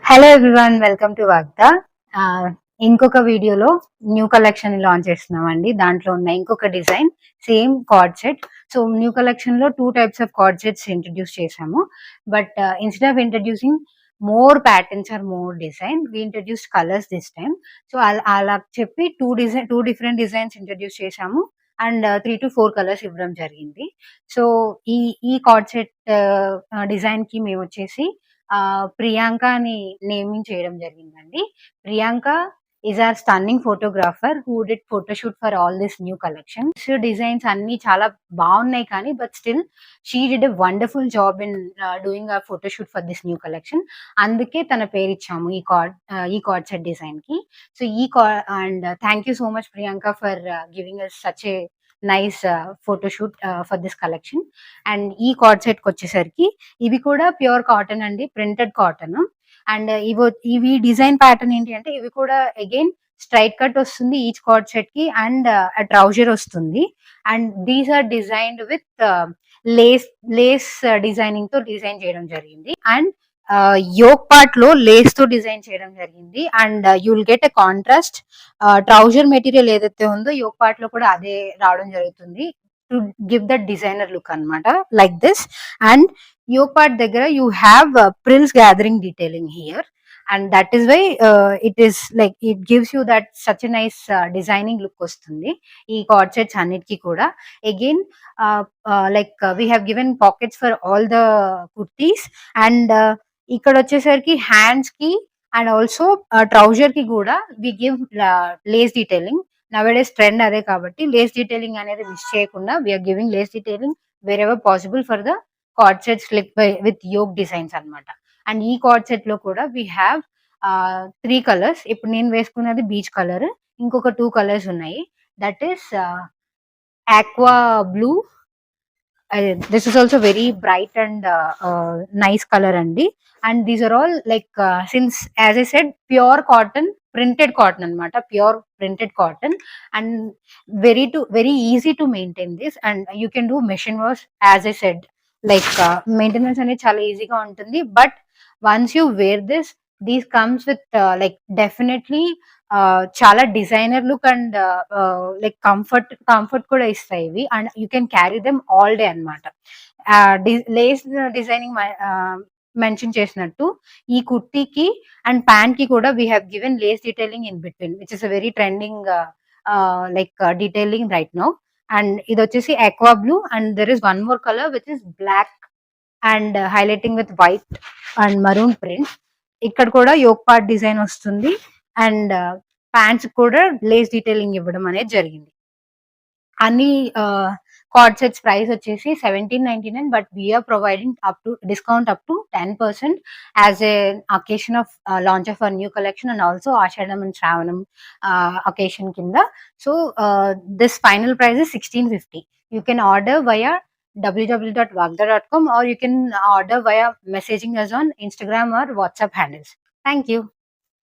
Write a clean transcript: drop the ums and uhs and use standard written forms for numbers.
Hello everyone, welcome to వాగ్దా. ఇంకొక వీడియోలో న్యూ కలెక్షన్ లాంచ్ చేస్తున్నామండి. దాంట్లో ఉన్న ఇంకొక design same card set. So new collection లో 2 types of card sets introduce చేసాము. But instead of introducing more patterns or more design, we introduce colours this time. So అలా చెప్పి టూ డిఫరెంట్ డిజైన్స్ ఇంట్రడ్యూస్ చేసాము and 3 to 4 colours ఇవ్వడం జరిగింది. So ఈ ఈ card set design కి మేము వచ్చేసి ప్రియాంక అని నేమింగ్ చేయడం జరిగిందండి. Priyanka is a stunning photographer who did photoshoot for all this new collection. Designs అన్ని చాలా బాగున్నాయి కానీ but still she did a wonderful job in doing a photoshoot for this new collection. అందుకే తన పేరు ఇచ్చాము ఈ కార్డ్ సెట్ డిజైన్ కి. So and thank you so much Priyanka for giving us such a nice photoshoot for this collection. And ఈ card set కి వచ్చేసరికి ఇవి కూడా ప్యూర్ కాటన్ అండి, ప్రింటెడ్ కాటన్. అండ్ ఇవి డిజైన్ ప్యాటర్న్ ఏంటి అంటే ఇవి కూడా అగైన్ స్ట్రైట్ కట్ వస్తుంది ఈచ్ కార్డ్ సెట్ కి అండ్ ట్రౌజర్ వస్తుంది. And these are designed with lace lace designing తో డిజైన్ చేయడం జరిగింది. అండ్ యోక్ పార్ట్ లో లేస్ తో డిజైన్ చేయడం జరిగింది. And you will get a contrast. Trouser material ఏదైతే ఉందో యోక్ పార్ట్ లో కూడా అదే రావడం జరుగుతుంది to give that designer look అన్నమాట, like this. And yoke part దగ్గర you have frills gathering detailing here. And that is why it is like it gives you that such a nice designing look వస్తుంది ఈ card sets అన్నిటికీ కూడా. Again like we have given pockets for all the kurtis. And ఇక్కడ వచ్చేసరికి hands కి and also trouser కి కూడా we give lace detailing. Nowadays trend అదే కాబట్టి లేస్ డీటెయిలింగ్ అనేది మిస్ చేయకుండా we are giving lace detailing wear ever possible for the co-ord sets with yoke designs అన్నమాట. అండ్ ఈ కార్డ్ సెట్ లో కూడా వీ హ్యావ్ 3 కలర్స్. ఇప్పుడు నేను వేసుకున్నది బీచ్ కలర్, ఇంకొక 2 కలర్స్ ఉన్నాయి. That is aqua blue. This is also very bright and nice color andi. And these are all like since as I said pure cotton, printed cotton anamata, pure printed cotton. And very easy to maintain this. And you can do machine wash as I said, like maintenance అనేది చాలా ఈజీగా ఉంటుంది. But once you wear these comes with like definitely చాలా designer look and like comfort కూడా ఇస్తాయి ఇవి. And you can carry them all day అనమాట. Lace designing mention చేసినట్టు ఈ కుర్తీకి అండ్ ప్యాంట్ కి కూడా we have given lace detailing in between, which is a very trending like detailing right now. And ఇది వచ్చేసి aqua blue and there is one more colour which is black and highlighting with white and maroon print. ఇక్కడ కూడా yoke part design వస్తుంది and pants కూడా lace detailing ఇవ్వడం అనేది జరిగింది. అన్ని కార్డ్ సెట్స్ ప్రైస్ వచ్చేసి 1799, but we are providing up to discount up to 10% as a occasion of launch of new collection and also Ashadham and Shravanam occasion కింద. So this final price is 1650. You can order via www.wagda.com or you can order via messaging us on Instagram or WhatsApp handles. Thank you.